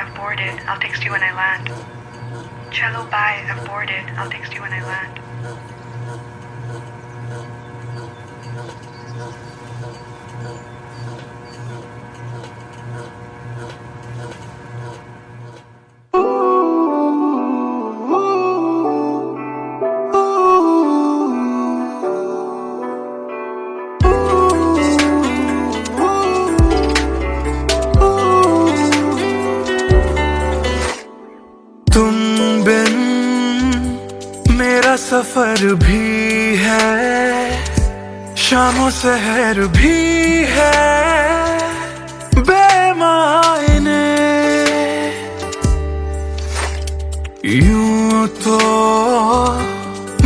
I've boarded. I'll text you when I land. Chalo, bye. I've boarded. I'll text you when I land. तुम बिन मेरा सफर भी है, शामों सहर भी है बेमायने। यूं तो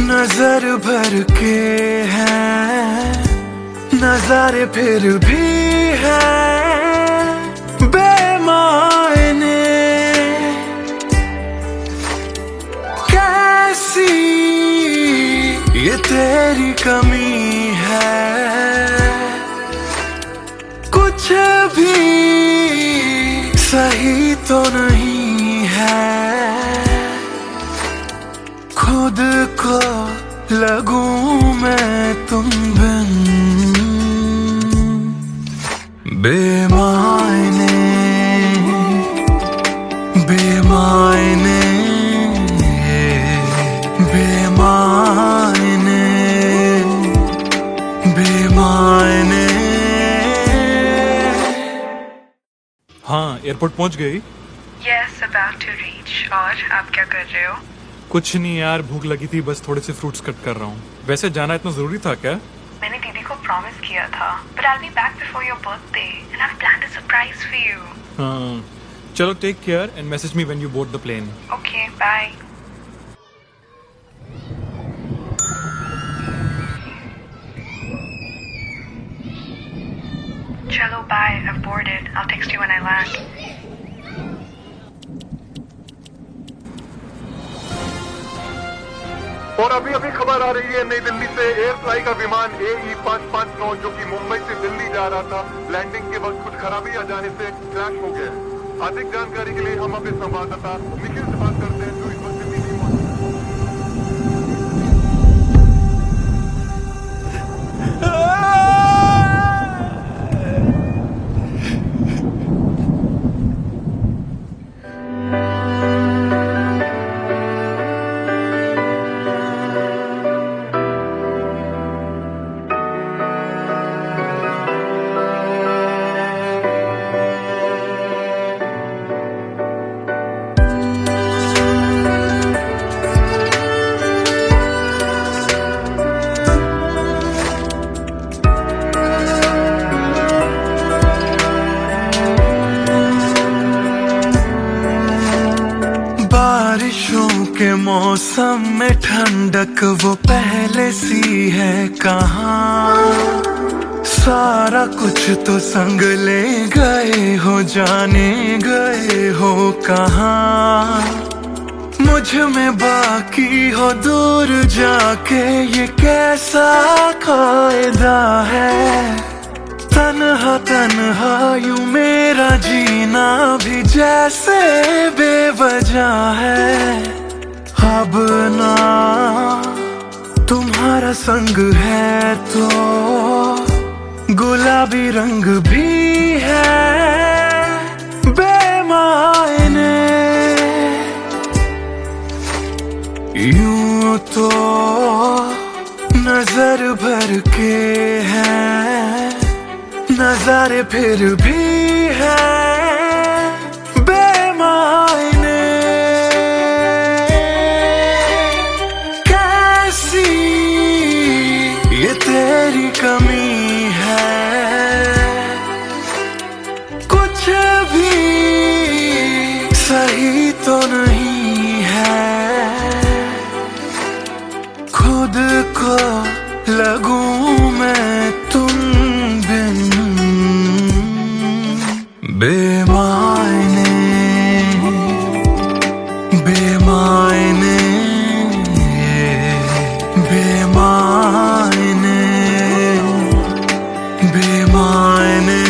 नजर भर के हैं नजारे, फिर भी है बेमायने। कैसी ये तेरी कमी है, कुछ भी सही तो नहीं है। खुद को लगूं मैं तुम बिन बेमायने बेमायने बेमायने बेमायने। हाँ, एयरपोर्ट पहुंच गई। Yes, about to reach. और आप क्या कर रहे हो? कुछ नहीं यार, भूख लगी थी, बस थोड़े से फ्रूट्स कट कर रहा हूँ। वैसे जाना इतना जरूरी था क्या? मैंने दीदी को प्रॉमिस किया था, but I'll be back before your birthday and I've planned a surprise for you. हाँ, चलो take care and message me when you board the plane. Okay, bye. Chalo, bye. I've boarded. I'll text you when I land. और अभी अभी खबर आ रही है नई दिल्ली से, एयर फ्लाई का विमान AE 559 जो कि मुंबई से दिल्ली जा रहा था, लैंडिंग के वक्त कुछ खराबी आ जाने से क्रैश हो गया है। अधिक जानकारी के लिए हम अपने संवाददाता निखिल से बात करते हैं जो इस वक्त दिल्ली में मौजूद बारिशों के मौसम में ठंडक वो पहले सी है कहाँ। सारा कुछ तो संग ले गए हो, जाने गए हो कहाँ। मुझ में बाकी हो दूर जाके, ये कैसा कायदा है। तन्हा तन्हा यूं मेरा जीना भी जैसे बेवजह है। अब ना तुम्हारा संग है तो गुलाबी रंग भी है बेमायने। यूं तो नजर भर के हैं नजारे, फिर भी है बेमायने। कैसी ये तेरी कमी है, कुछ भी सही तो नहीं है। खुद को लगूं मैं तुम बिन बेमायने बेमायने बेमायने बेमायने।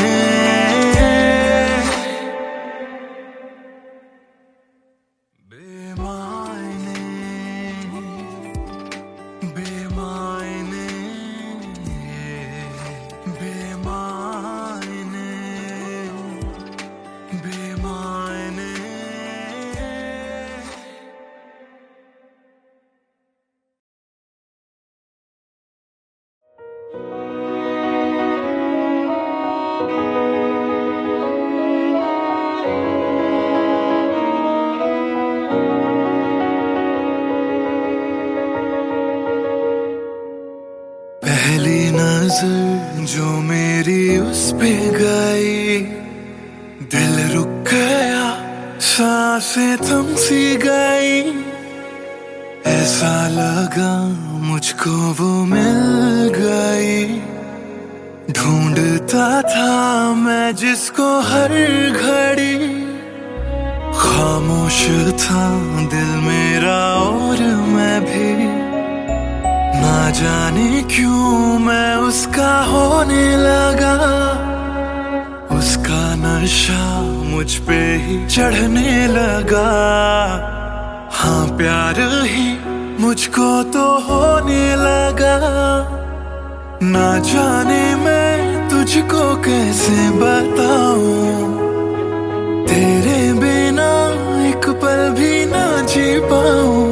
नजर जो मेरी उस पे गई, दिल रुक गया, सांसें थम सी गई। ऐसा लगा मुझको वो मिल गई, ढूंढता था मैं जिसको हर घड़ी। खामोश था दिल मेरा और मैं भी, ना जाने क्यों मैं उसका होने लगा। उसका नशा मुझ पे ही चढ़ने लगा। हाँ प्यार ही मुझको तो होने लगा। ना जाने मैं तुझको कैसे बताऊं, तेरे बिना एक पल भी ना जी पाऊं।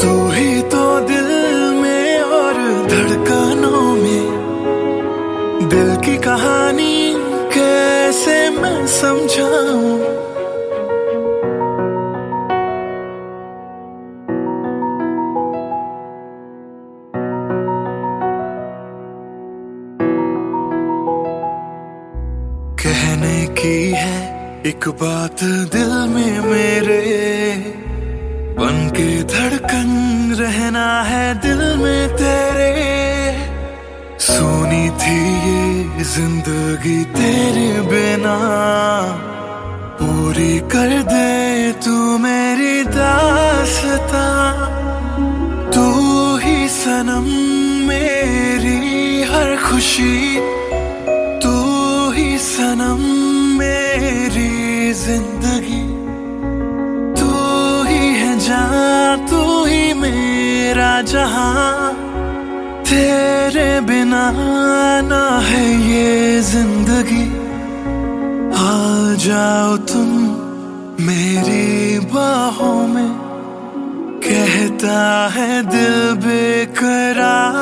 तू ही तो दिल में और धड़कनों में, दिल की कहानी कैसे मैं समझाऊं। कहने की है एक बात दिल में मेरे, बन के धड़कन रहना है दिल में तेरे। सोनी थी ये जिंदगी तेरे बिना, पूरी कर दे तू मेरी दास्तां। तू ही सनम मेरी हर खुशी, तू ही सनम मेरी जिंदगी। तू ही है जान, तू ही मेरा जहां। तेरे बिना ना है ये जिंदगी। आ जाओ तुम मेरी बाहों में, कहता है दिल बेकरार।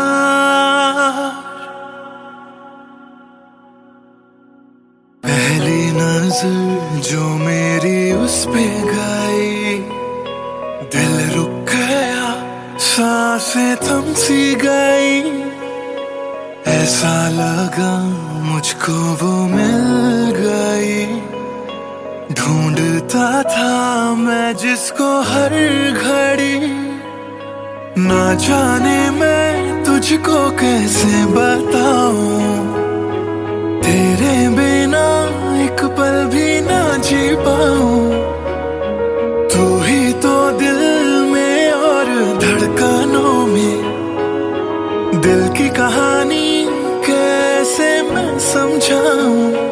पहली नजर जो मेरी उस पे गई, दिल रुक गया, सांसें थम सी गई। ऐसा लगा मुझको वो मिल गई, ढूंढता था मैं जिसको हर घड़ी। ना जाने मैं तुझको कैसे बताऊं, तेरे बिना एक पल भी ना जी पाऊं। तू ही तो दिल में और धड़कनों में, दिल की कहानी कैसे मैं समझाऊं।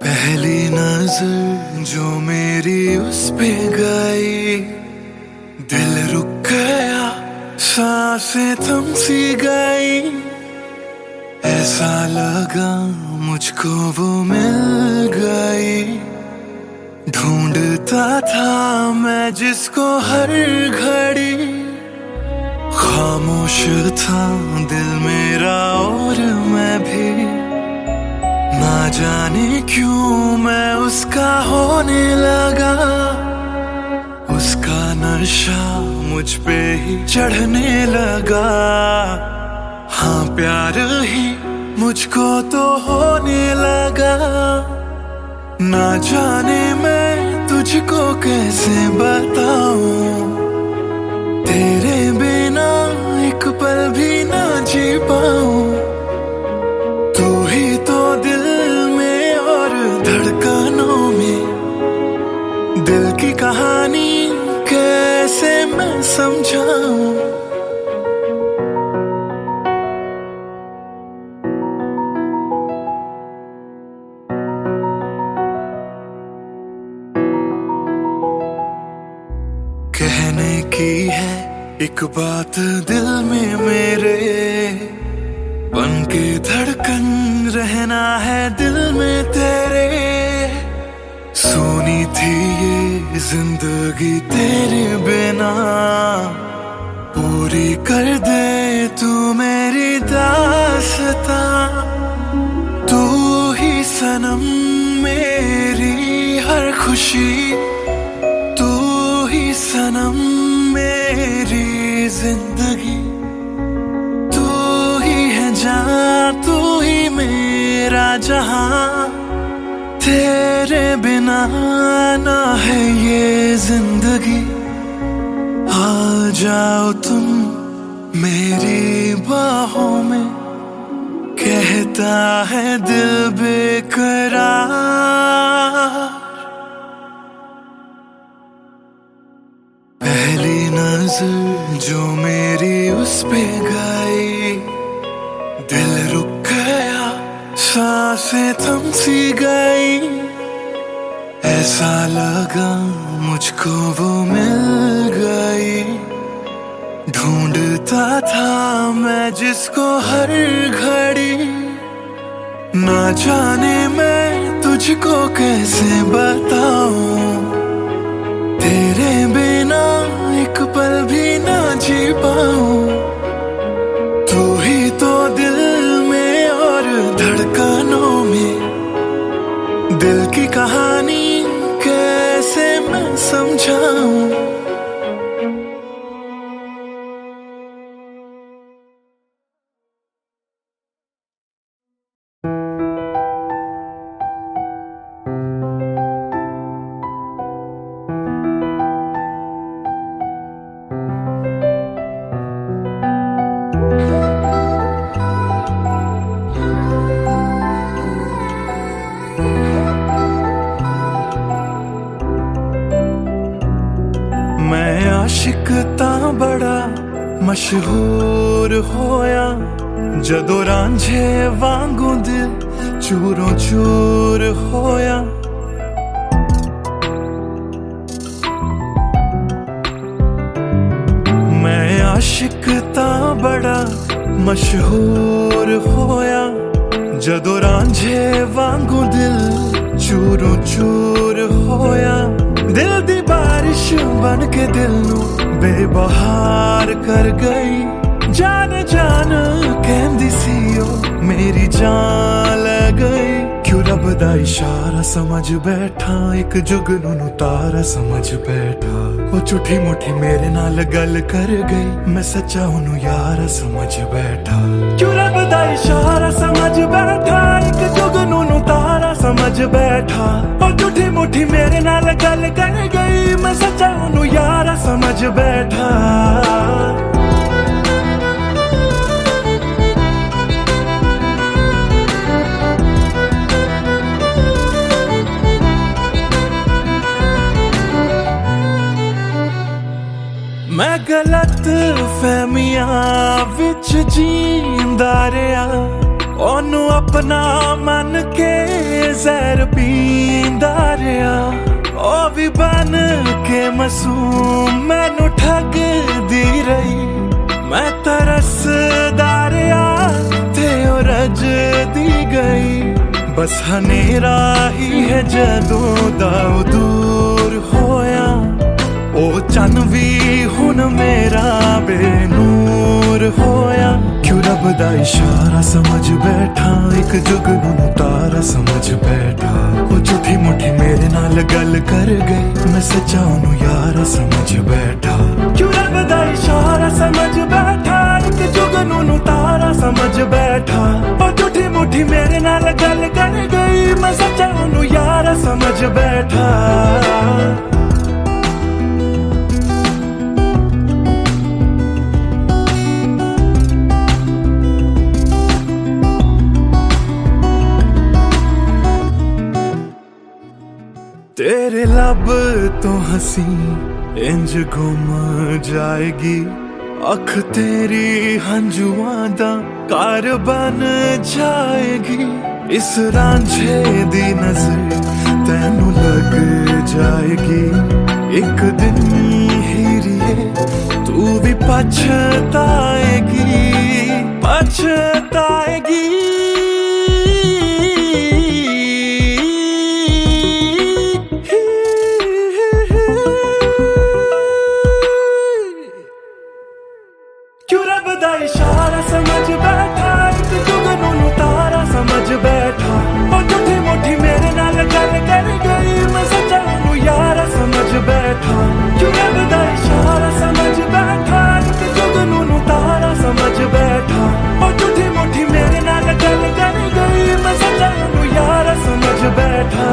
पहली नजर जो मेरी उस पे गई, दिल रुक गया, सांसें थम सी गई। ऐसा लगा मुझको वो मिल गई, ढूंढता था मैं जिसको हर घड़ी। खामोश था दिल मेरा और मैं भी, ना जाने क्यों मैं उसका होने लगा। उसका नशा मुझ पे ही चढ़ने लगा। हाँ प्यार ही मुझको तो होने लगा। ना जाने मैं तुझको कैसे बताऊं, तेरे बिना एक पल भी ना जी पाऊं। तू ही तो दिल में और धड़कनों में, दिल की कहानी कैसे मैं समझाऊं। कहने की है एक बात दिल में मेरे, बन के धड़कन रहना है दिल में तेरे। सुनी थी ये जिंदगी तेरे बिना, पूरी कर दे तू मेरी दास्तां। तू ही सनम मेरी हर खुशी, तू ही सनम मेरी जिंदगी। तू ही है जान, तू ही मेरा जहां, तेरे बिना ना है ये जिंदगी। आ जाओ तुम मेरी बाहों में, कहता है दिल बेकरार। पहली नजर जो मेरी उस पे गई, दिल रुक गया, सांसें थम सी गई। ऐसा लगा मुझको वो मिल गई, ढूंढता था मैं जिसको हर घड़ी। ना जाने मैं तुझको कैसे बताऊं, तेरे बिना एक पल भी ना जी पाऊं। तू ही तो दिल में और धड़कनों में, दिल की कहानी कैसे मैं समझाऊं। मैं आशिक तां बड़ा मशहूर होया, जदों रांझे वांगू दिल चूरों चूर होया। मैं आशिक तां बड़ा मशहूर होया, जदों रांझे वांगू दिल चूरों चूर होया। दिल दी बारिश बन के दिल नू बेबहार कर गई। जान जान कहंदी सी ओ मेरी जान ले गई। क्यों रब दा इशारा समझ बैठा, एक जुगनू नू तारा समझ बैठा। वो झूठी मुठी मेरे नाल गल कर गई, मैं सच्चा ओनू यारा समझ बैठा। क्यों रब दा इशारा समझ बैठा, एक जुगनू नू तारा समझ बैठा। वो झूठी मुठी मेरे नाल गल कर गई, मैं सच्चा ओनू यारा समझ बैठा। मैं गलत फहमियां विच जींदा रहा, ओनू अपना मन के जहर पींदा रहा। ओ भी बन के मासूम मैनू ठगदी रही, मैं तरसदा रहा ते ओ रजदी गई। बस हनेरा ही है जदों दा दूर होया, ओ चन भी हुन मेरा बेनूर होया। क्यों रब दा इशारा समझ बैठा, एक जुगनू नू तारा समझ बैठा। ओ झूठी मुठी मेरे नाल गल कर गई, मैं सच्चा ओनू यारा समझ बैठा। क्यों रब दा इशारा समझ बैठा, एक जुगनू नू तारा समझ बैठा। ओ झूठी मुठी मेरे नाल गल कर गई, मैं सच्चा ओनू यारा समझ बैठा। तेरे लब तो हंसी इंज गुम जाएगी, अख तेरी हंजुआं दा कार बन जाएगी। इस रांझे दी नजर तैनू लग जाएगी, एक दिन हीरी पछताएगी पछताएगी। क्यों रब दा इशारा समझ बैठा, एक जुगनू तारा समझ बैठा। और झूठी मोठी मेरे नाल गल कर गई, मैं सच्चा नू यारा समझ बैठा। क्यों रब दा इशारा समझ बैठा, एक जुगनू तारा समझ बैठा। और झूठी मोठी मेरे नाल गल कर गई, मैं सच्चा नू यारा समझ बैठा।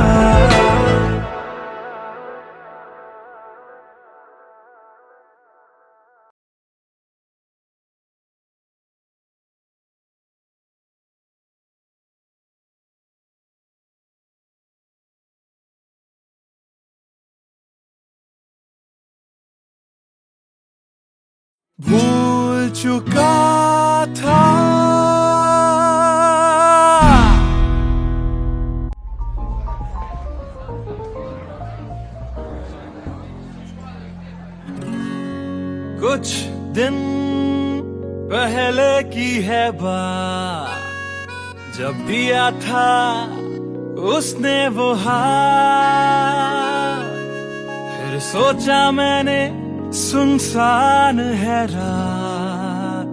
भूल चुका था कुछ दिन पहले की है बात, जब दिया था उसने वो हाथ। फिर सोचा मैंने सुनसान है रात,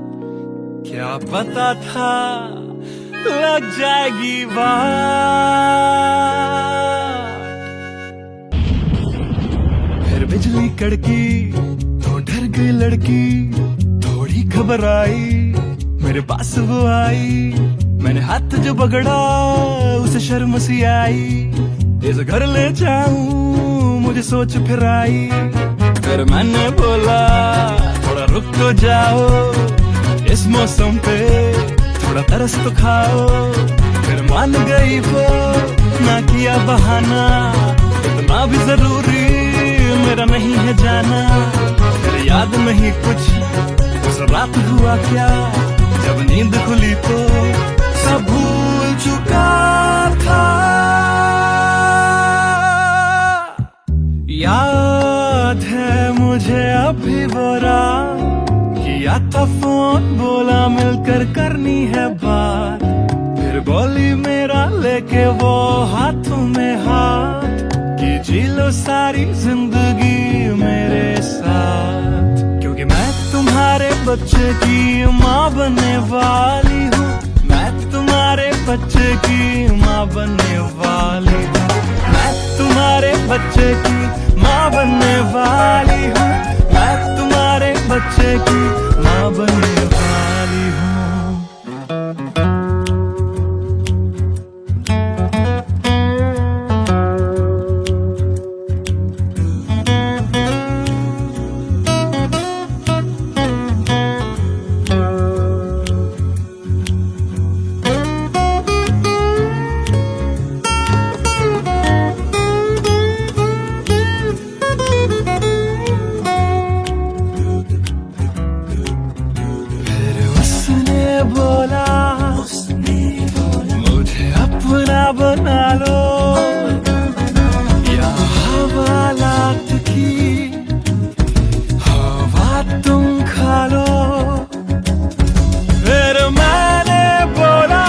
क्या पता था लग जाएगी बात। फिर बिजली कड़की तो डर गई लड़की, थोड़ी घबराई मेरे पास वो आई। मैंने हाथ जो पकड़ा उसे शर्म सी आई, इस घर ले जाऊं मुझे सोच फिर आई। फिर मैंने बोला थोड़ा रुक तो जाओ, इस मौसम पे थोड़ा तरस तो खाओ। फिर मान गई वो, ना किया बहाना, इतना भी जरूरी मेरा नहीं है जाना। फिर याद नहीं कुछ उस रात हुआ क्या, जब नींद खुली तो सब भूल चुका था। याद है मुझे अभी वो रात, किया था फोन बोला मिलकर करनी है बात। फिर बोली मेरा लेके वो हाथों में हाथ, कि जी लो सारी जिंदगी मेरे साथ। क्योंकि मैं तुम्हारे बच्चे की माँ बनने वाली हूँ, मैं तुम्हारे बच्चे की माँ बनने वाली हूँ। मैं तुम्हारे बच्चे की माँ बनने वाली हूँ, मैं तुम्हारे बच्चे की माँ बनने वाली हूँ। बना लो या हवालात की हवा तुम खा लो। फिर मैंने बोला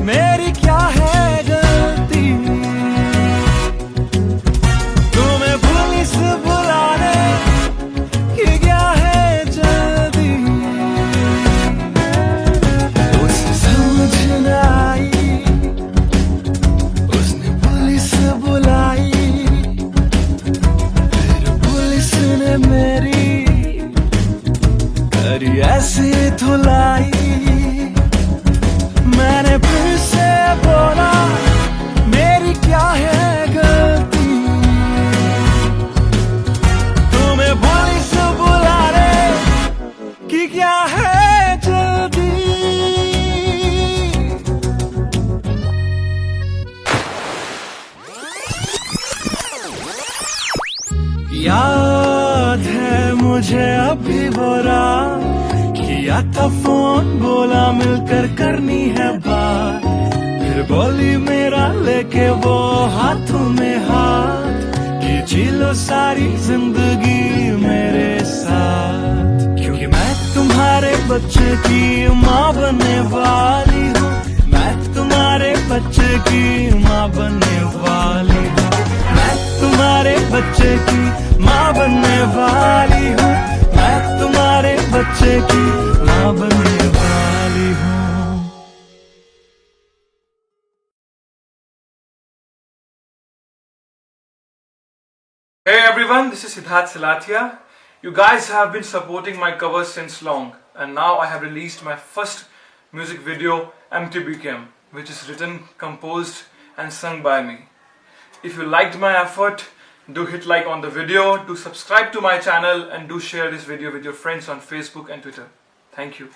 मेरी क्या है गलती, तुम्हें पुलिस बुलाने की क्या है जल्दी। उसे समझ न आई बुलाई, फिर पुलिस ने मेरी करी ऐसी धुलाई। मैंने फिर से बोला मेरी क्या है गलती, तुम्हें पुलिस बुलाने की क्या है जल्दी। याद है मुझे अभी वो रात, किया था फोन बोला मिलकर करनी है बात। फिर बोली मेरा लेके वो हाथों में हाथ, कि जी लो सारी जिंदगी मेरे साथ। क्योंकि मैं तुम्हारे बच्चे की माँ बनने वाली हूँ, मैं तुम्हारे बच्चे की माँ बनने वाली हूँ, मैं तुम्हारे बच्चे की माँ बनने वाली हूँ, मैं तुम्हारे बच्चे की माँ बनने वाली हूँ। Hey everyone, this is Siddharth Salatia. You guys have been supporting my covers since long, and now I have released my first music video, MTBKM, which is written, composed and sung by me. If you liked my effort, do hit like on the video, do subscribe to my channel, and do share this video with your friends on Facebook and Twitter. Thank you.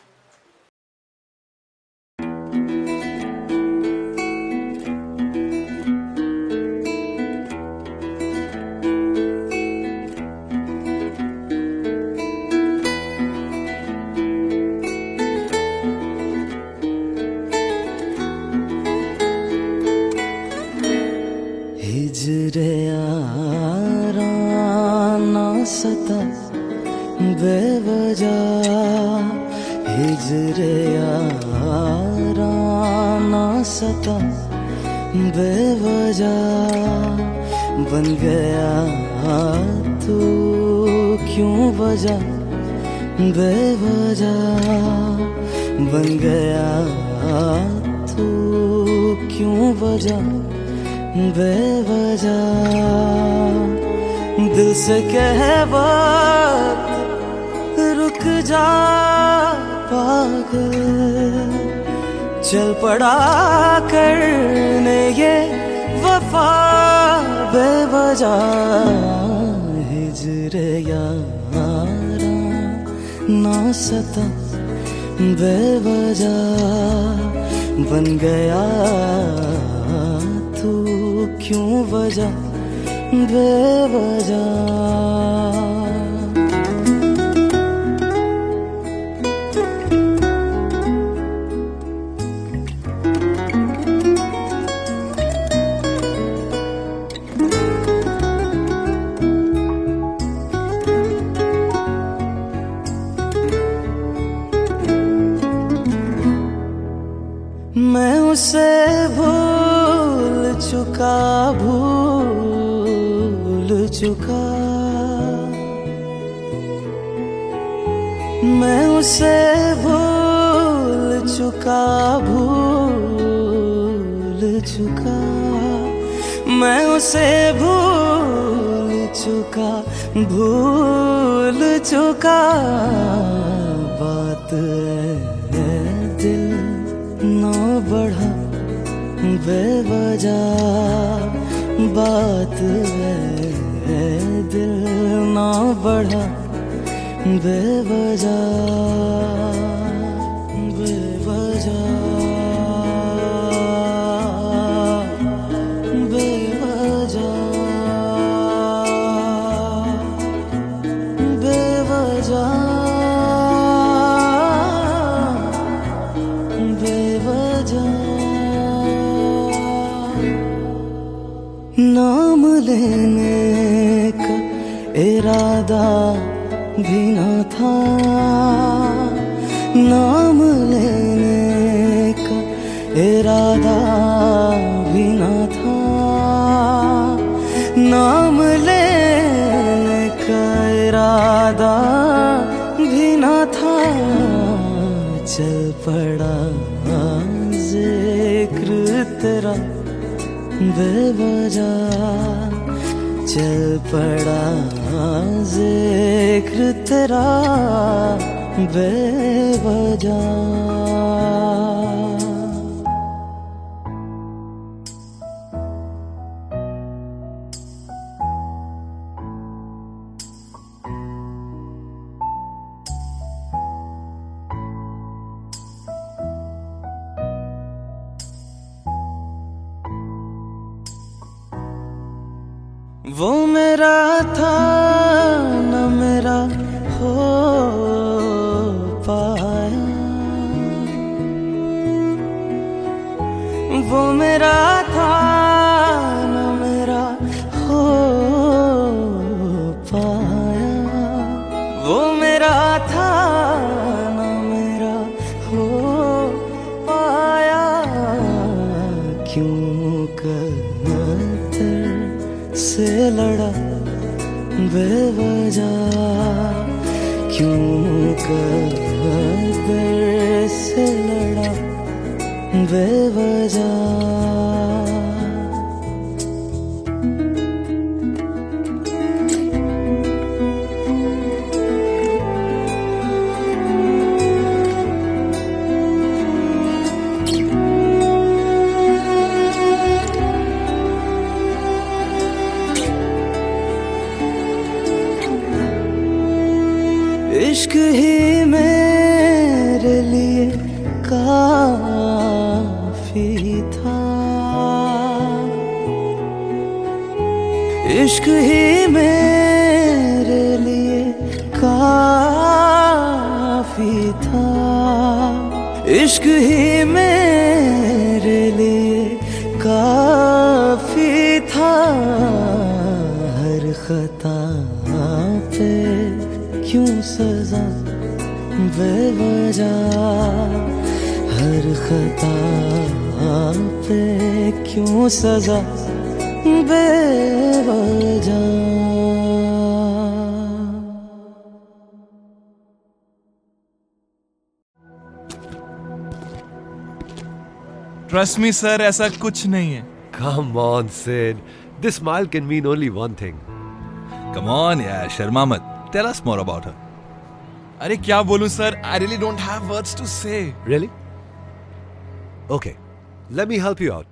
हिजरे यारा ना सता बेवजह, हिजरे यारा ना सता बेवजह, बन गया तू क्यों वजह, बेवजह बन गया तू क्यों वजह, बेवजह दिल से कह वक्त रुक जा पागल, चल पड़ा करने ये वफा बेवजह, हिजरे यारा ना सता बेवजह, बन गया तू क्यों वजह, बेवजह। मैं उसे भूल चुका, भूल चुका, मैं उसे भूल चुका, भूल चुका, मैं उसे भूल चुका, भूल चुका, बात है दिल ना बढ़ा बेवजह, बात है दिल ना बढ़ा बेवजह, बेवजह, बेवजह, बेवजह, बेवजह। नाम लेने का इरादा भी न था, नाम लेने का इरादा भी न था, नाम लेने का इरादा भी न था, चल पड़ा जिक्र तेरा बेवजह, चल पड़ा जिक्र तेरा बेवजह। वो मेरा था न मेरा हो पाया, वो मेरा था न मेरा हो पाया, वो मेरा था न से लड़ा बेवजह, क्यों कदर से लड़ा बेवजह। इश्क ही मेरे लिए काफी था, इश्क ही मेरे लिए काफी था, इश्क ही मेरे लिए काफी था। हर खता पे क्यों सजा बेवजह, हर खता पे क्यों सजा बेवजह। ट्रस्ट मी सर, ऐसा कुछ नहीं है। Come on, Sid. This smile can mean only one thing. Come on, yeah, Sharma मत. Tell us more about her. अरे क्या बोलूं sir, I really don't have words to say. Really? Okay, let me help you out.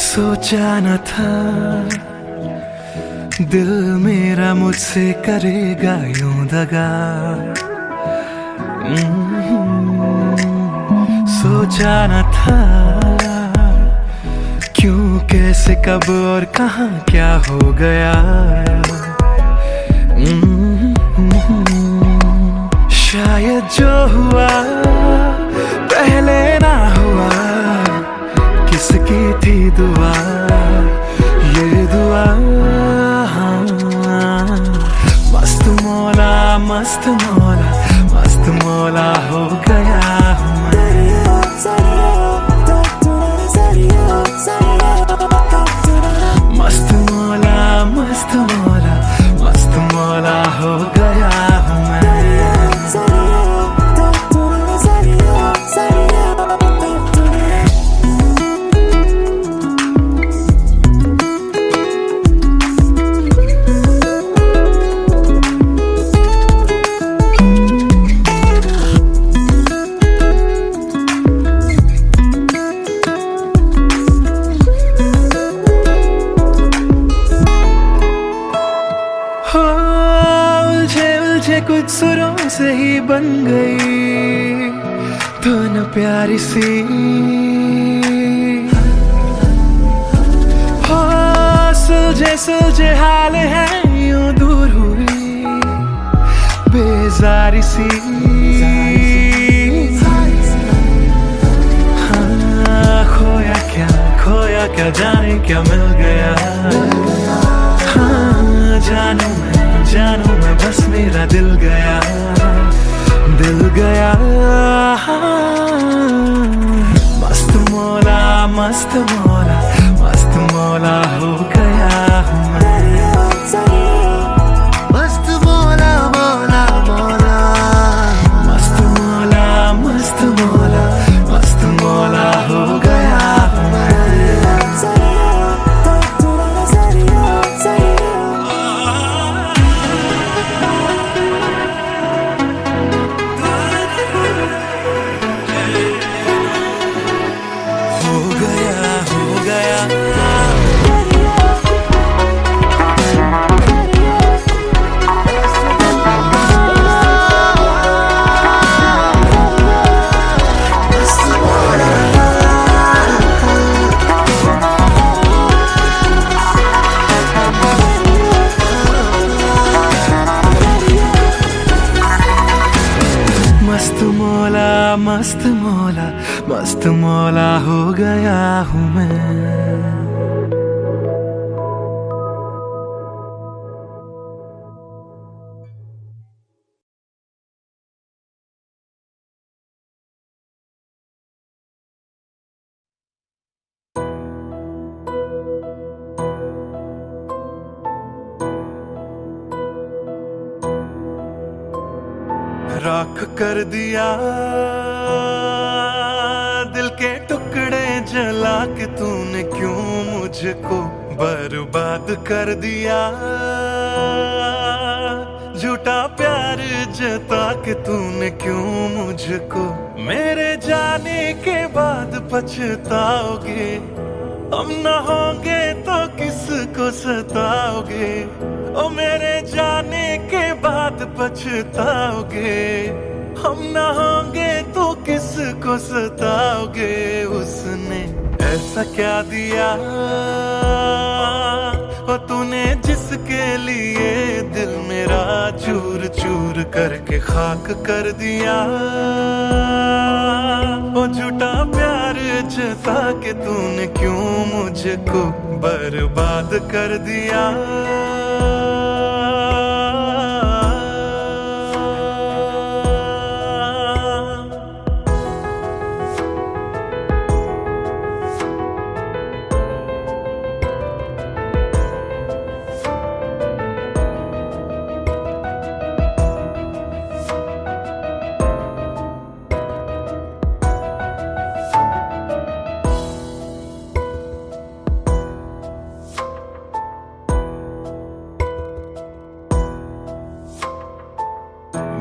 सोचा न था दिल मेरा मुझसे करेगा यूं दगा, सोचा न था क्यों कैसे कब और कहां क्या हो गया। शायद जो हुआ पहले ना हुआ, किसकी थी दुआ ये दुआ। मस्त मौला मस्त मौला मस्त मौला हो गया हूँ मैं। मस्त मौला मस्त मौला मस्त मौला हो गया हूँ मैं। कुछ सुरों से ही बन गई धुन प्यारी सी, हो सुलझे सुलझे हाल है यूं दूर हुई बेजारी सी। हाँ खोया क्या जाने क्या मिल गया। हाँ जानू मैं बस मेरा दिल गया मस्त मौला मस्त मौला मस्त मौला हो गया हूँ मैं। मस्त मौला मौला मौला मस्त मौला मस्त मौला मस्त मौला हो गया हूँ मैं। हो मस्त मौला हो गया हूँ मैं। राख कर दिया दिल के टुकड़े जला के तूने क्यों मुझको बर्बाद कर दिया। झूठा प्यार जता के तूने क्यों मुझको, मेरे जाने के बाद पछताओगे। हम न होंगे तो किसको सताओगे, ओ मेरे जाने के बाद पछताओगे। हम न होंगे तो किसको सताओगे। उसने ऐसा क्या दिया ओ तूने जिसके लिए दिल मेरा चूर चूर करके खाक कर दिया। ओ झूठा प्यार जता के तूने क्यों मुझको बर्बाद कर दिया।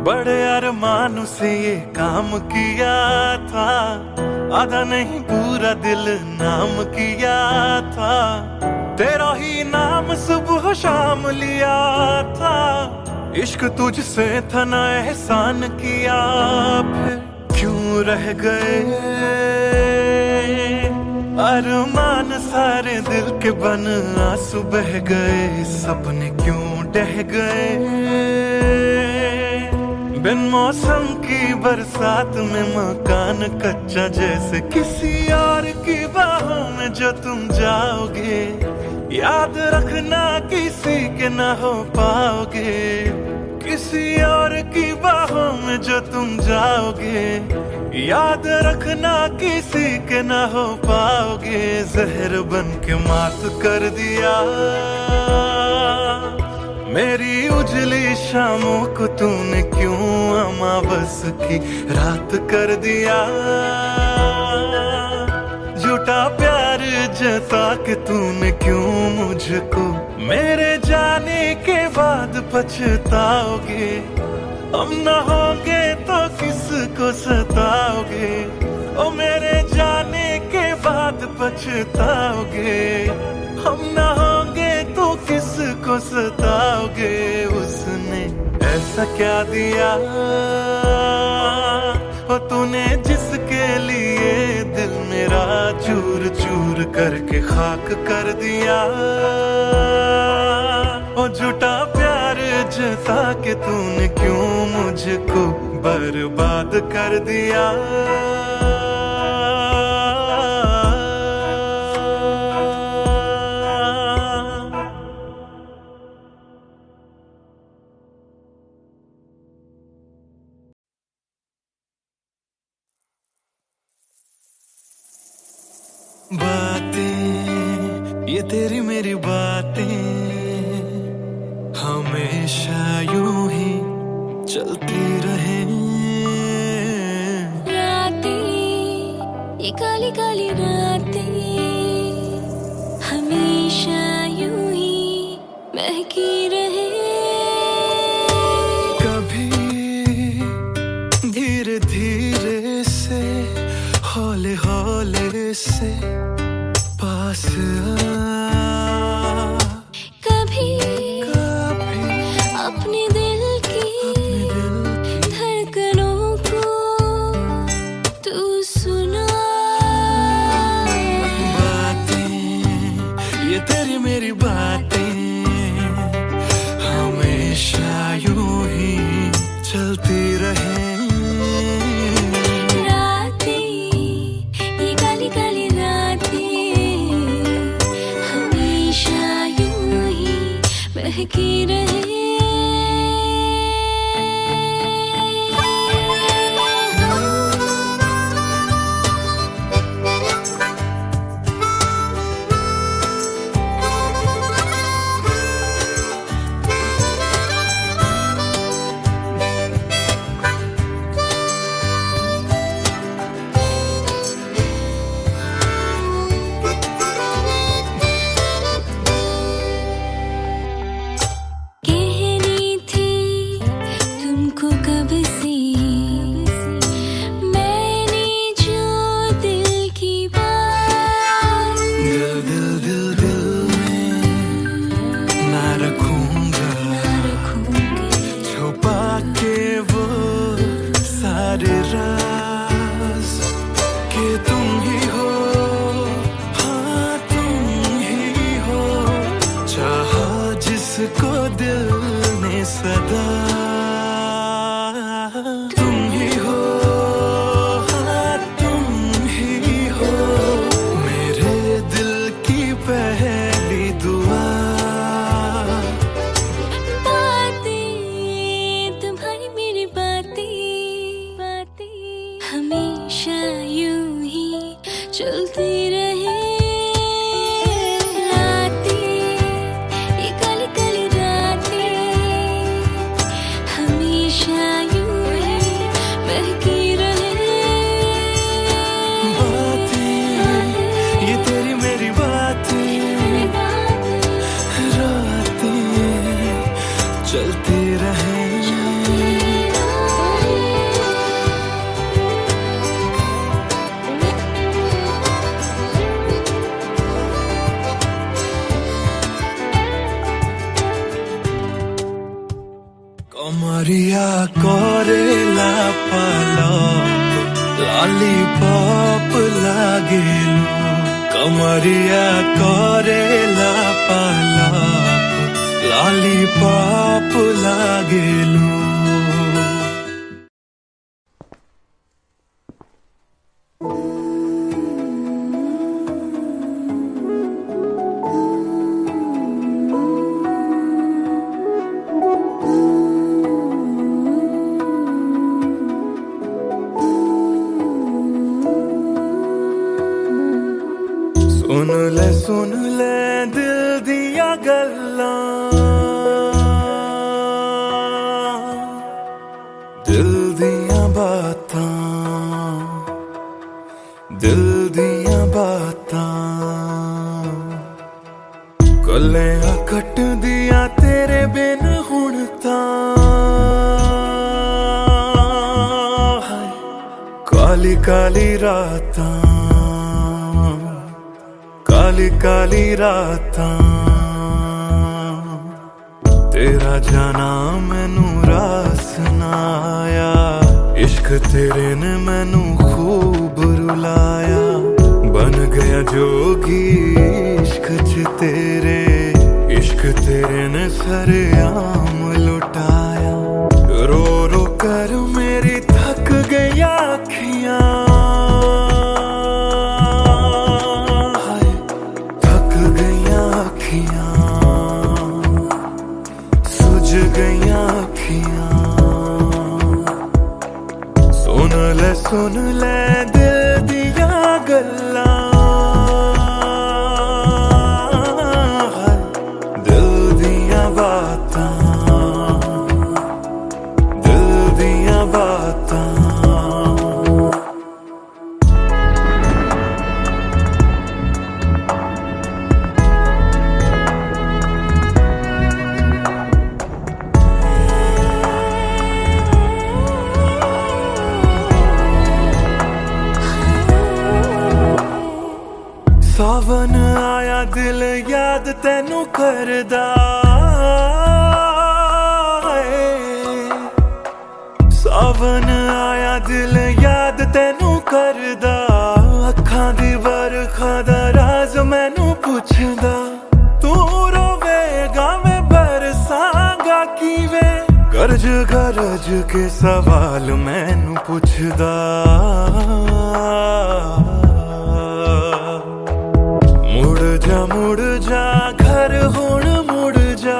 बड़े अरमानों से ये काम किया था, आधा नहीं पूरा दिल नाम किया था। तेरा ही नाम सुबह शाम लिया था, इश्क तुझसे था ना एहसान किया। फिर क्यों रह गए अरमान सारे दिल के बन आंसू बह गए। सपने क्यों ढह गए बिन मौसम की बरसात में मकान कच्चा जैसे किसी और की बाहों में जो तुम जाओगे। याद रखना किसी के ना हो पाओगे, किसी और की बाहों में जो तुम जाओगे। याद रखना किसी के ना हो पाओगे। जहर बन के मात कर दिया मेरी उजली शामों को तूने क्यों अमावस की रात कर दिया। झूठा प्यार जता के तूने क्यों मुझको, मेरे जाने के बाद पछताओगे। हम न होंगे तो किसको सताओगे, ओ मेरे जाने के बाद पछताओगे। हम न होंगे तो किसको सताओगे। उसने ऐसा क्या दिया ओ तूने जिसके लिए दिल मेरा चूर चूर करके खाक कर दिया। ओ झूठा प्यार जता के तूने क्यों मुझको बर्बाद कर दिया। बातें ये तेरी मेरी बातें हमेशा यूं ही चलती रहे। रातें ये काली काली रातें हमेशा यूं ही महकी रहे। कभी धीरे धीरे से हौले हौले से पास आ, कभी अपने दिल की धड़कनों को तू सुना। बातें ये तेरी मेरी बातें हमेशा यूं ही चलती रहे। रात चलती रहे रातें, ये काली काली रातें हमेशा यूं ही बहकी रहे। बातें, ये तेरी मेरी बातें, रातें चलती रहे। कमरिया करेला पालक लॉलीपॉप लागेलू। कमरिया करेला पालक लॉलीपॉप लागेलू। सुन ले दिल दिया गल्लां, दिल दिया बातां, दिल दिया बातां। गल्लां कट दिया तेरे बिन हुण तां। काली काली रातां, काली काली रातां। तेरा जाना मैनू रास ना आया। इश्क तेरे ने मैनू खूब रुलाया। बन गया जोगी इश्क च तेरे। इश्क तेरे ने सरेआम लुटाया। रो रो कर मेरी थक गई अखियां। सुझ गईयां अखियां। सुन ले दिल दिया गल्लां, दिल दिया बातां, दिल दिया बातां। सावन आया दिल याद तैनू करदा है। सावन आया दिल याद तैनू करदा। अखां दी बरखा दा राज मैनू पुछदा। तू रोवेगा मैं बरसांगा किवें। गरज गरज के सवाल मैनू पुछदा। मुड़ जा घर हुण मुड़ जा।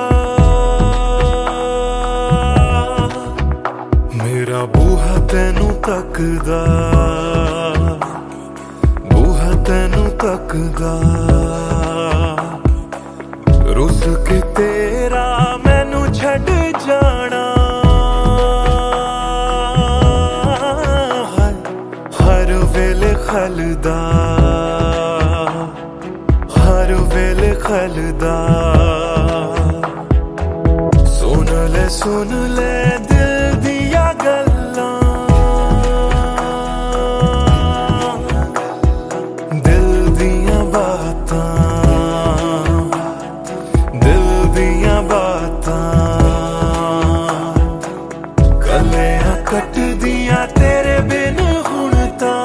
मेरा बूहा तैनू तकदा, बूहा तैनू तकदा। रुस के तेरा मैनू छड़ जाना। हर वेले खलदा, हर वेले खलदा। सुन ले दिल दिया गल्लां, दिल दिया बातां, दिल दिया बातां। गल्लां कट दिया तेरे बिन हुण तां।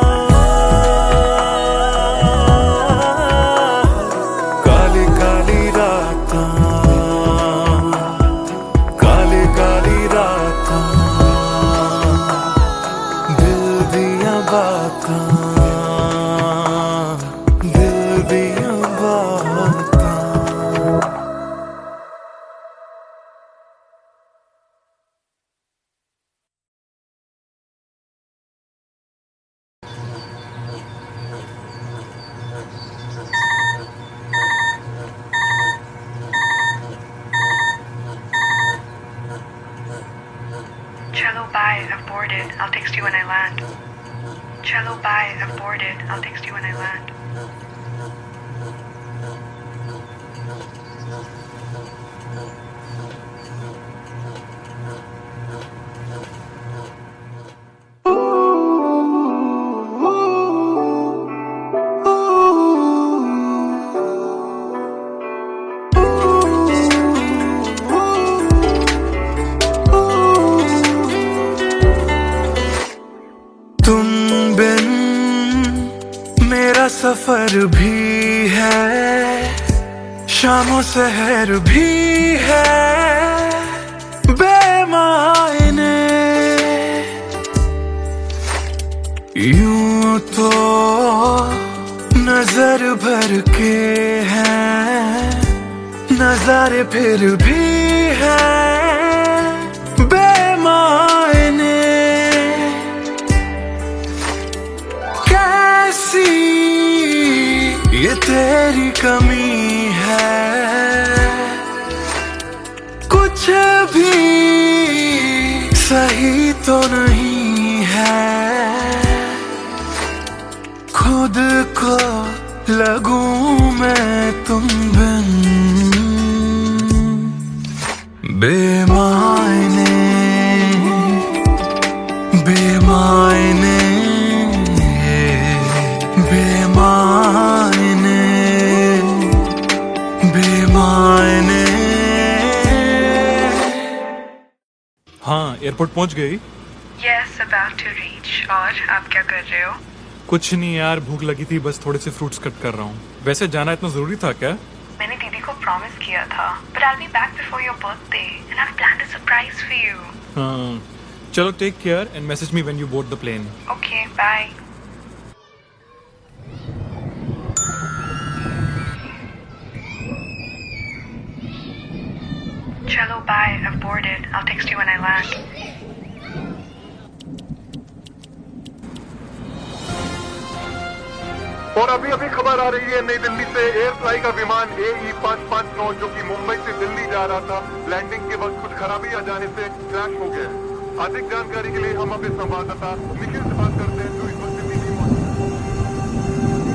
दिल दिया बातां। Chalo, bye. I've boarded. I'll text you when I land. तुम बिन मेरा सफर भी है, शामों सहर भी है, बेमायने। यूं तो नजर भर के हैं, नजारे फिर भी है बेमायने। कैसी ये तेरी कमी है, कुछ भी सही तो नहीं है। खुद को लगूं मैं तुम बिन बेमायने, बेमायने, बेमायने, बेमायने। हाँ, एयरपोर्ट पहुंच गई? Yes, about to reach. और आप क्या कर रहे हो? कुछ नहीं यार, भूख लगी थी, बस थोड़े से फ्रूट्स कट कर रहा हूँ। वैसे जाना इतना जरूरी था क्या? मैंने दीदी को प्रॉमिस किया था, but I'll be back before your birthday, and I've planned a surprise for you. हाँ, चलो take care and message me when you board the plane. Okay, bye. Chalo, bye. I've boarded. I'll text you when I land. और अभी अभी खबर आ रही है नई दिल्ली से एयर फ्लाई का विमान AE 559 जो कि मुंबई से दिल्ली जा रहा था, लैंडिंग के वक्त कुछ खराबी आ जाने से क्रैश हो गया। अधिक जानकारी के लिए हम अपने संवाददाता निखिल से बात करते हैं जो इस वक्त दिल्ली में मौजूद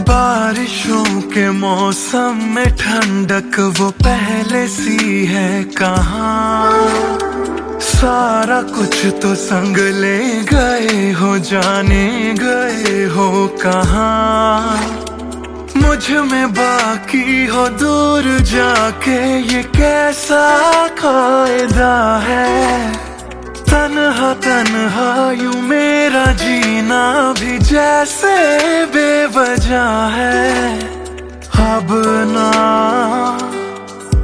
बारिशों के मौसम में ठंडक वो पहले सी है कहाँ। सारा कुछ तो संग ले गए हो, जाने गए हो कहाँ। मुझ में बाकी हो दूर जाके ये कैसा कायदा है। तन्हा तन्हा यूं मेरा जीना भी जैसे बेवजह है। अब ना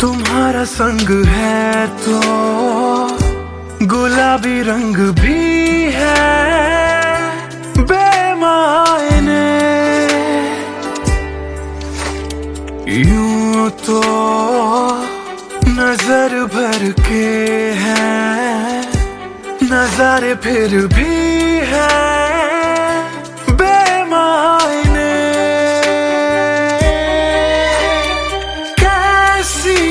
तुम्हारा संग है तो गुलाबी रंग भी है बेमायने। यूं तो नजर भर के हैं, नजारे फिर भी है बेमायने। कैसी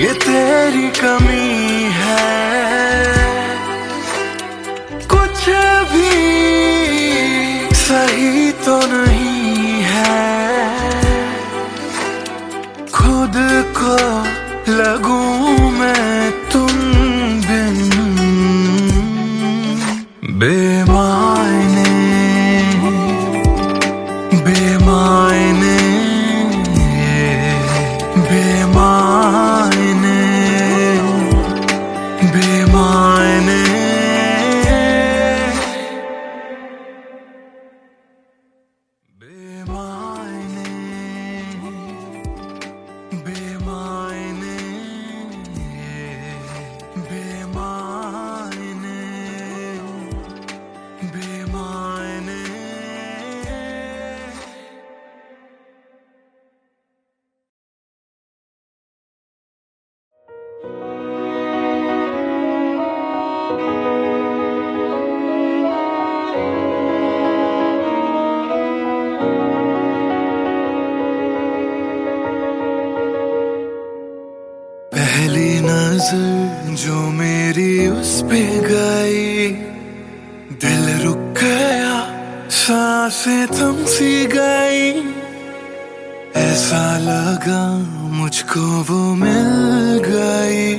ये तेरी कमी है, कुछ भी सही तो नहीं है। खुद को लगूं मैं तुम बिन बेमायने, बेमायने, बेमायने, पहली नजर जो मेरी उस पे गई, दिल रुक गया, सांसें थम सी गई। ऐसा लगा मुझको वो मिल गई,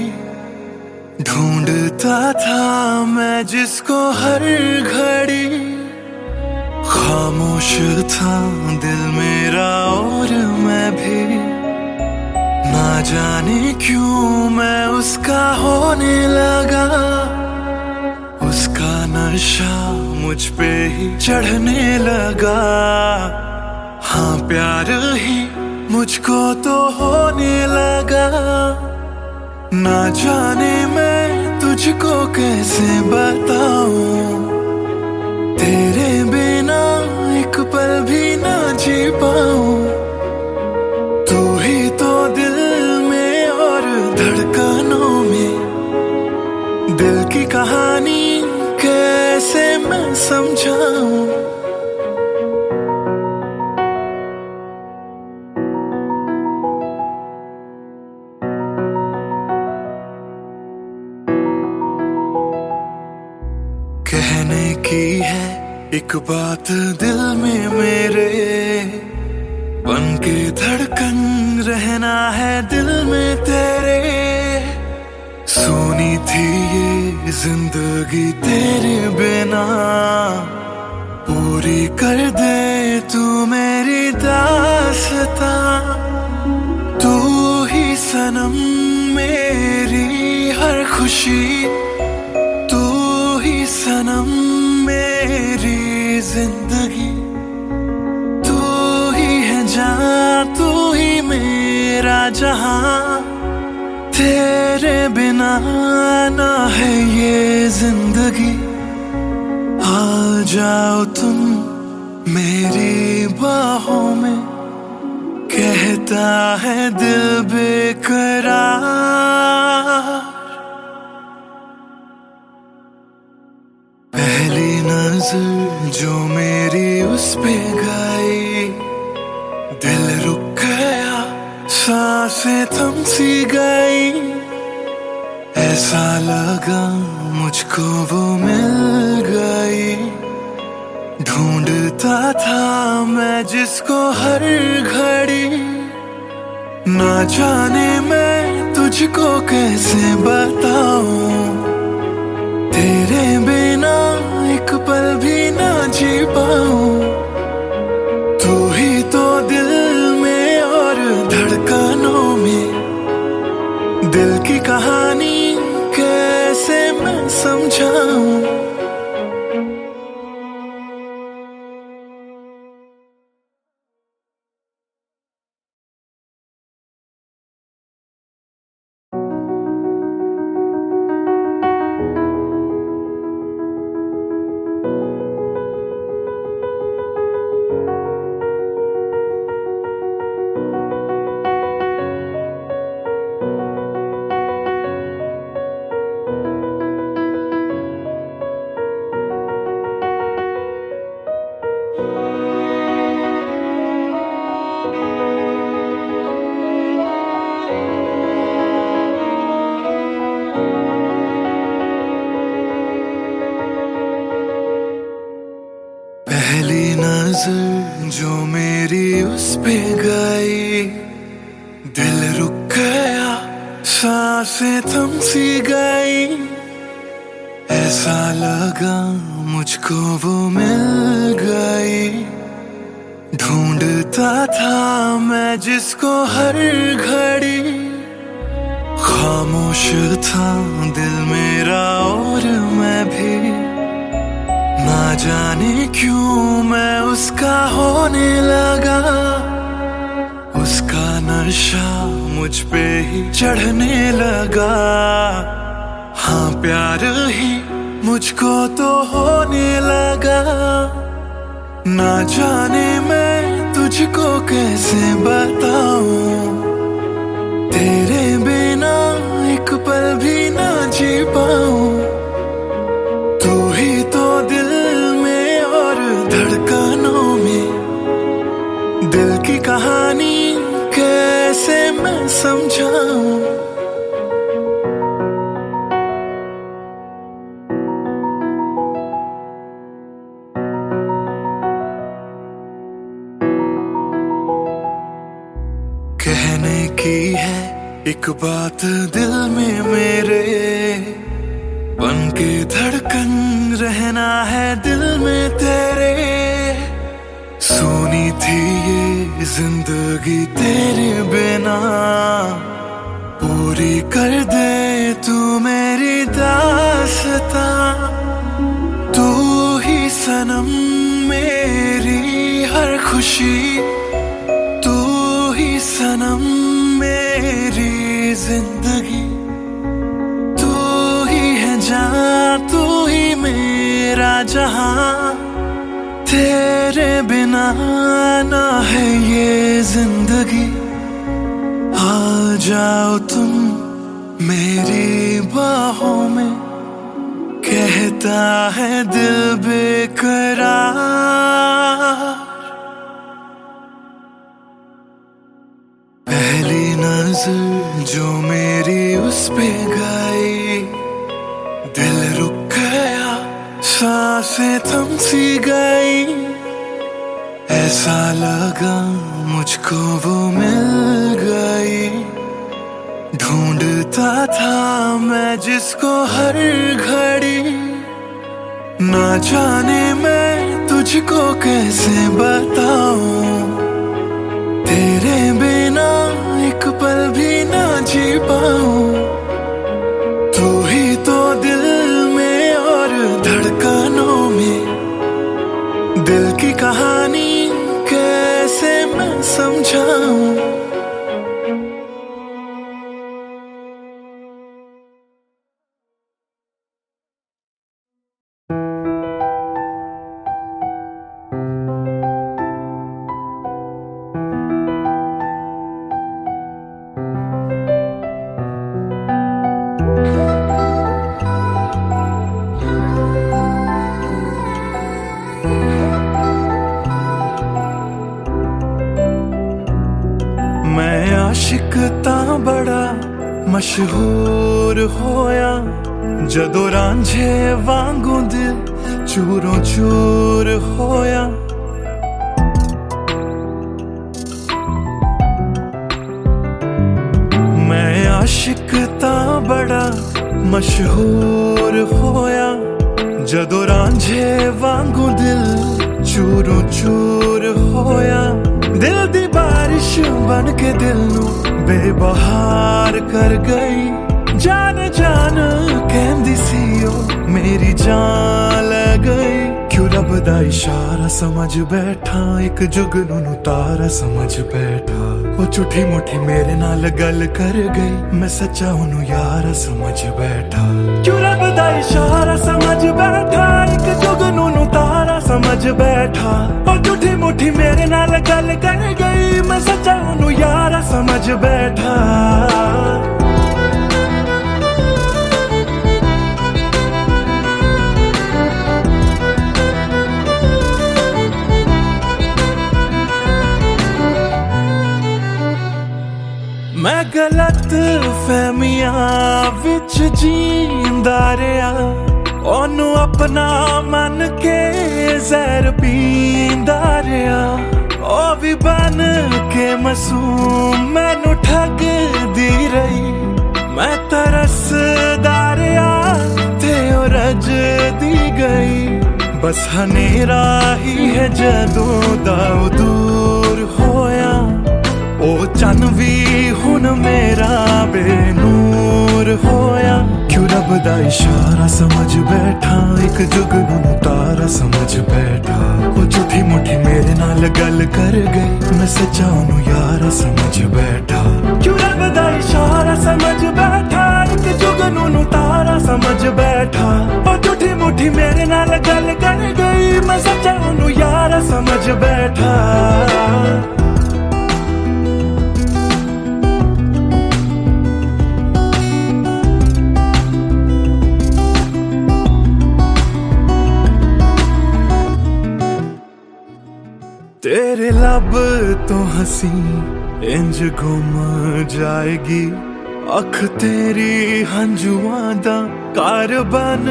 ढूंढता था मैं जिसको हर घड़ी। खामोश था दिल मेरा और मैं भी, ना जाने क्यों मैं उसका होने लगा। उसका नशा मुझ पे ही चढ़ने लगा। हाँ प्यार ही मुझको तो होने लगा। ना जाने मैं तुझको कैसे बताऊं, तेरे बिना एक पल भी ना जी पाऊं। तू ही तो दिल में और धड़कनों में, दिल की कहानी कैसे मैं समझाऊं। कहने की है एक बात दिल में मेरे, बन के धड़कन रहना है दिल में तेरे। सोनी थी ये जिंदगी तेरे बिना, पूरी कर दे तू मेरी दास्तां। तू ही सनम मेरी हर खुशी, तू ही सनम मेरी जिंदगी। तू ही है जान, तू ही मेरा जहां। तेरे बिना ना है ये जिंदगी। आ जाओ तुम मेरी बाहों में, कहता है दिल बेकरार। पहली नजर जो मेरी उस पे गई, दिल रुक गया, सांसें थम सी गई। ऐसा लगा मुझको वो मिल गई, ढूंढता था मैं जिसको हर घड़ी। ना जाने मैं तुझको कैसे बताऊं, तेरे बिना एक पल भी ना जी पाऊं। तू ही तो दिल में और धड़कनों में, दिल की कहानी कैसे मैं समझाऊं। पहली नजर जो मेरी उस पे गई, दिल रुक गया, सांसें थम सी गई। ऐसा लगा मुझको वो मिल गई, ढूंढता था मैं जिसको हर घड़ी। खामोश था दिल मेरा और मैं भी, ना जाने क्यों मैं उसका होने लगा। उसका नशा मुझ पे ही चढ़ने लगा। हाँ प्यार ही मुझको तो होने लगा। ना जाने मैं तुझको कैसे बताऊं, तेरे बिना एक पल भी ना जी पाऊं। तू ही तो दिल में और धड़कनों में, दिल की कहानी कैसे मैं समझाऊं। कहने की है एक बात दिल में मेरे, बन के धड़कन रहना है दिल में तेरे। सुनी थी ये जिंदगी तेरे बिना, पूरी कर दे तू मेरी दास्तां। तू ही सनम मेरी हर खुशी, तू ही सनम मेरी जिंदगी। तू ही है जान, तू ही मेरा जहां, तेरे बिना ना है ये जिंदगी। आ जाओ तुम मेरी बाहों में, कहता है दिल बेकरार। पहली नजर जो मेरी उस पे गई, दिल रुक गया, सांसें थम सी गई। ऐसा लगा मुझको वो मिल गई, ढूंढता था मैं जिसको हर घड़ी। ना जाने मैं तुझको कैसे बताऊं, तेरे बिना एक पल भी ना जी पाऊं। तू ही तो दिल में और धड़कनों में, दिल की कहानी कैसे मैं समझाऊं। मैं आशिक तां बड़ा मशहूर होया, जदों रांझे वांगू दिल चूरों चूर होया। मैं आशिक तां बड़ा मशहूर होया, जदों रांझे वांगू दिल चूरों चूर होया। दिल दी बारिश बन के दिल नू बेबहार कर गई, जान जान कहंदी सी ओ मेरी जान ले गई। क्यों रब दा इशारा समझ बैठा, एक जुगनू नू तारा समझ बैठा। वो झूठी मुठी मेरे नाल गल कर गई, मैं सच्चा ओनू यारा समझ बैठा। क्यों रब दा इशारा समझ बैठा, एक जुगनू नू तारा समझ बैठा। वो झूठी मुठी मेरे नाल गल कर गई, मैं सच्चा ओनू यारा समझ बैठा। मैं गलत फहमियां विच जींदा रहा, ओनू अपना मन के जहर पींदा रहा। ओ भी बन के मासूम मैनू ठगदी रही, मैं तरसदा रहा ते ओ रजदी गई। बस हनेरा ही है जदों दा दूर होया, ओ चन भी हुन मेरा बेनूर होया। क्यों रब दा इशारा समझ बैठा, एक जुगनू नू तारा समझ बैठा। ओ झूठी मुठी मेरे नाल गल कर गई, मैं सच्चा ओनू यारा समझ बैठा। क्यों रब दा इशारा समझ बैठा, एक जुगनू नू तारा समझ बैठा। ओ झूठी मुठी मेरे नाल गल कर गई, मैं सच्चा ओनू यारा समझ बैठा। तेरे लब तो हंसी इंज गुम जाएगी, अख तेरी हंजुआं दा कार बन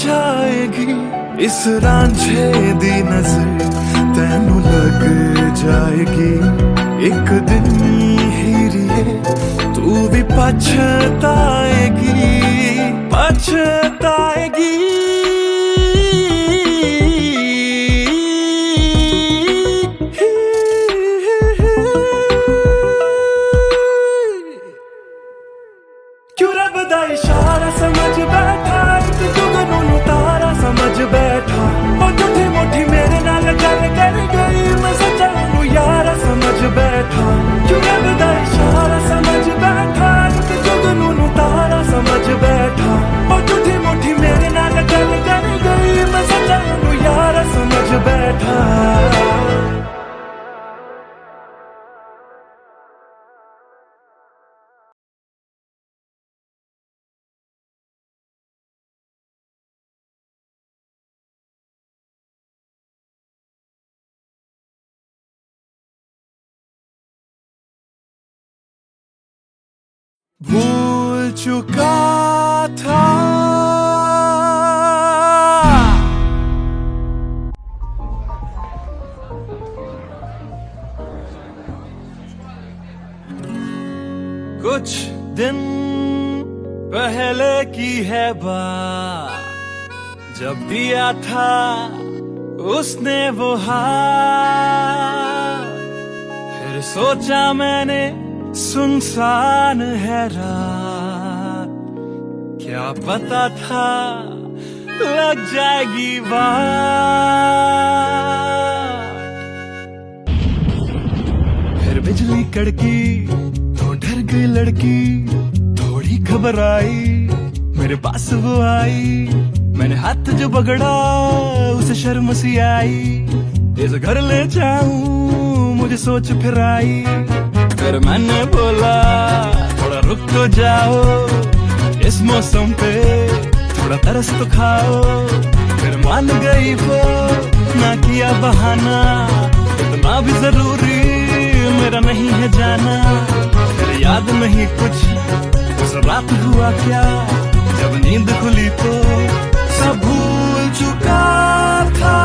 जाएगी। इस रांझे दी नजर तैनू लग जाएगी, एक दिन ही पछताएगी पछताएगी। क्यों रब दा इशारा समझ बैठा, एक जुगनू तारा समझ बैठा। और झूठी मुठी मेरे नाल गल कर गई, मैं सच्चा नू यारा समझ बैठा। क्यों रब दा इशारा समझ बैठा, एक जुगनू तारा समझ बैठा। और झूठी मुठी मेरे नाल गल कर गई, मैं सच्चा नू यारा समझ बैठा। भूल चुका था कुछ दिन पहले की है बात, जब दिया था उसने वो हाथ। फिर सोचा मैंने सुनसान है रात, क्या पता था लग जाएगी बात। फिर बिजली कड़की तो डर गई लड़की, थोड़ी घबराई मेरे पास वो आई। मैंने हाथ जो पकड़ा उसे शर्म सी आई, इस घर ले जाऊं मुझे सोच फिर आई। फिर मैंने बोला थोड़ा रुक तो जाओ, इस मौसम पे थोड़ा तरस तो खाओ। फिर मान गई वो, ना किया बहाना, इतना भी जरूरी मेरा नहीं है जाना। फिर याद नहीं कुछ उस रात हुआ क्या, जब नींद खुली तो सब भूल चुका था।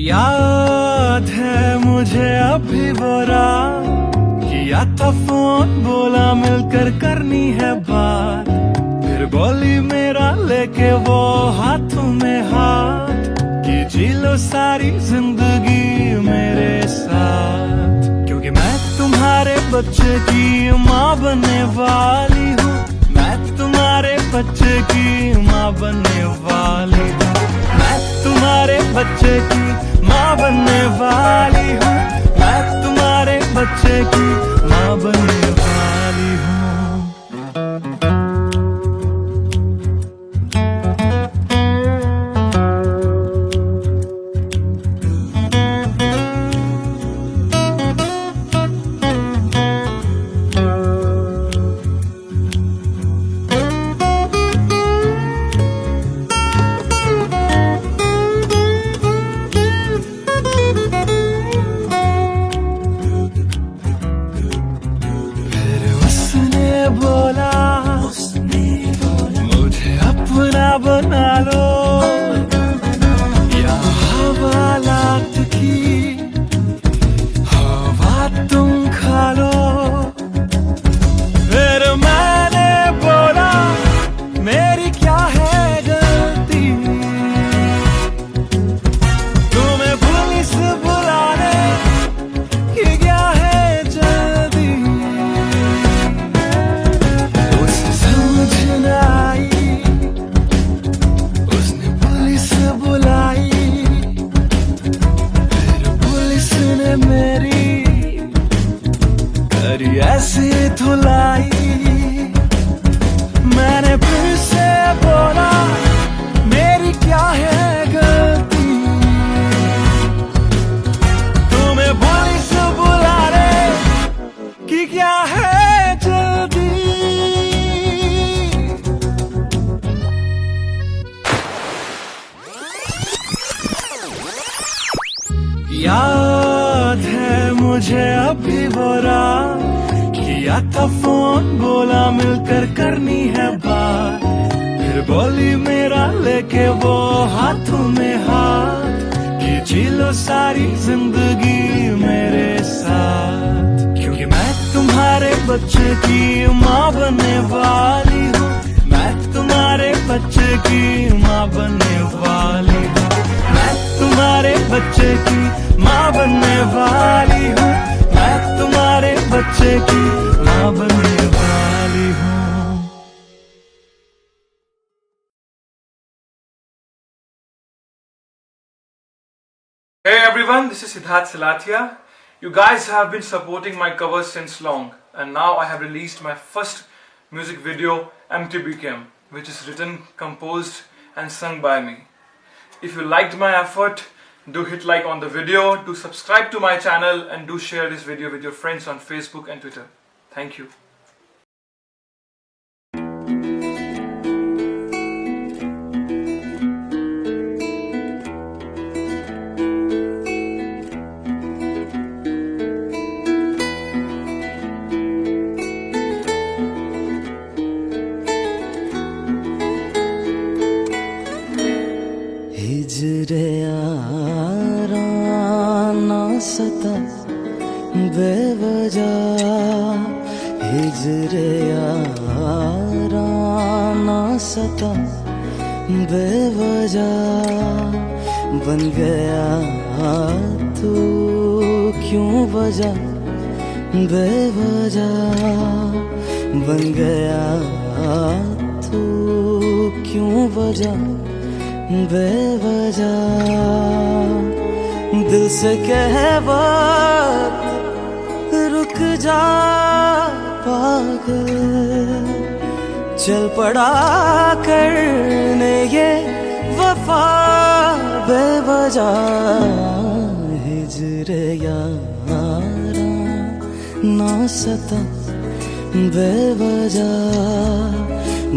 याद है मुझे अभी वो रात, किया था फोन बोला मिलकर करनी है बात। फिर बोली मेरा लेके वो हाथों में हाथ, कि जी लो सारी जिंदगी मेरे साथ। क्योंकि मैं तुम्हारे बच्चे की माँ बनने वाली हूँ, मैं तुम्हारे बच्चे की माँ बनने वाली हूँ। मैं तुम्हारे बच्चे की माँ बनने वाली हूँ, मैं तुम्हारे बच्चे की माँ बनने वाली हूँ। बना लो या हवालात की हवा तुम खा लो। फिर मैंने बोला मेरी क्या है गलती, तुम्हें पुलिस बुलाने की क्या है जल्दी। उसे समझ न आई बुलाई, फिर पुलिस ने मेरी करी ऐसी धुलाई। मैंने फिर से बोला मेरी क्या है गलती, तुम्हें पुलिस बुलाने की क्या है जल्दी। याद है मुझे अभी वो रात, किया था फोन बोला मिलकर करनी है बात। फिर बोली मेरा लेके वो हाथों में हाथ, कि जी लो सारी जिंदगी मेरे साथ। क्योंकि मैं बच्चे की माँ बनने वाली हूँ, मैं तुम्हारे बच्चे की माँ बनने वाली हूँ, मैं तुम्हारे बच्चे की माँ बनने वाली हूँ, मैं तुम्हारे बच्चे की माँ बनने वाली हूँ। Hey everyone, this is Siddharth Silathia. You guys have been supporting my covers since long, and now I have released my first music video, MTBKM, which is written, composed and sung by me. If you liked my effort, do hit like on the video, do subscribe to my channel, and do share this video with your friends on Facebook and Twitter. Thank you. हिजरे यारा ना सता बेवजह, हिजरे यारा ना सता बेवजह, बन गया तू क्यों वजह, बेवजह बन गया तू क्यों वजह, बेवजह दिल से कह वक्त रुक जा पागल, चल पड़ा करने ये वफा बेवजह, हिजरे यारा ना सता बेवजह,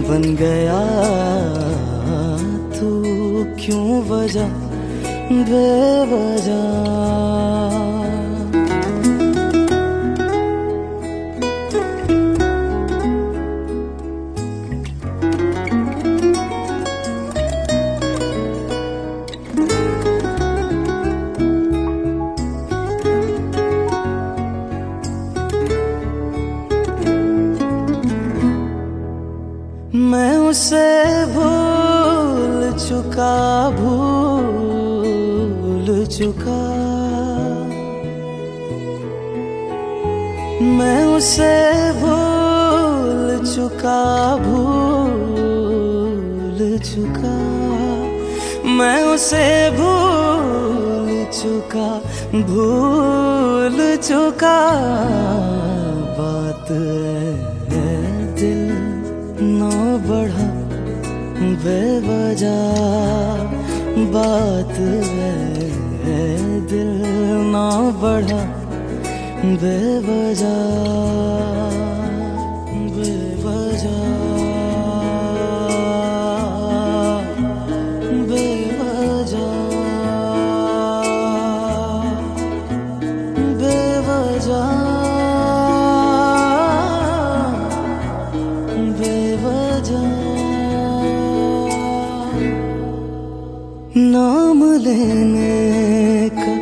बन गया तू क्यों वजह, बेवजह। मैं उसे भूल चुका, भूल चुका, मैं उसे भूल चुका, भूल चुका, मैं उसे भूल चुका, भूल चुका, बात है दिल ना बढ़ा बेवजह, बात है दिल ना बढ़ा बेवजह, बेवजह, बेवजह, बेवजह, बेवजह। नाम लेने का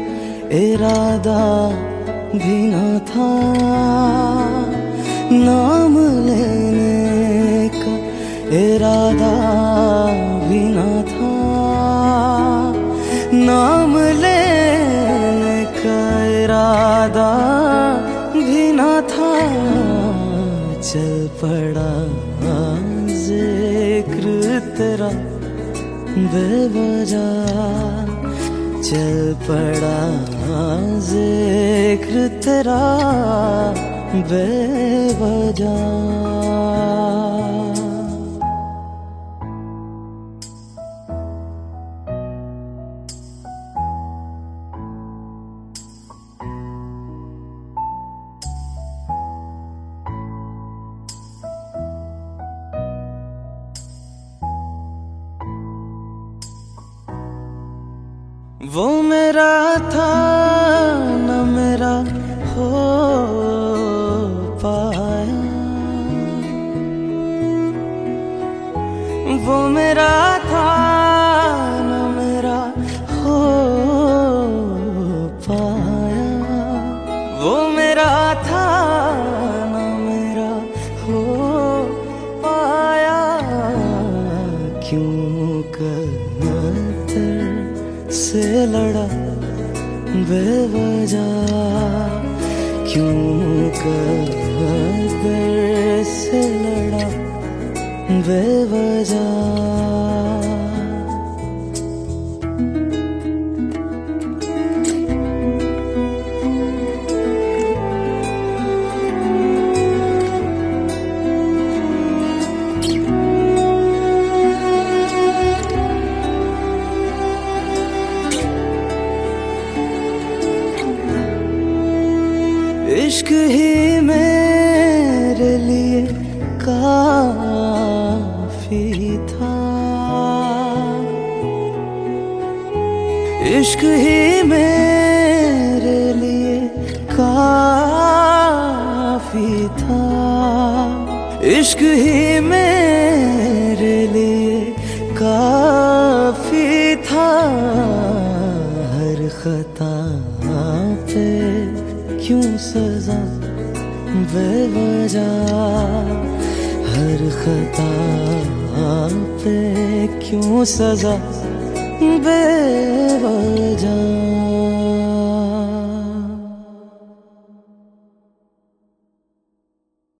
इरादा भी न था, नाम लेने का इरादा भी न था, नाम लेने का इरादा भी न था, चल पड़ा जिक्र तेरा बेवजह, चल पड़ा जिक्र तेरा बेवजह। वो मेरा था न मेरा हो पाया, वो मेरा था न मेरा हो पाया, वो मेरा था न मेरा लड़ा बेवजह, क्यों कदर से लड़ा बेवजह। इश्क ही मेरे लिए काफी था, इश्क ही मेरे लिए काफी था, इश्क ही मेरे लिए काफी था। हर खता पे क्यों सजा बेवजह, हर खता पे क्यों सजा बेवजह।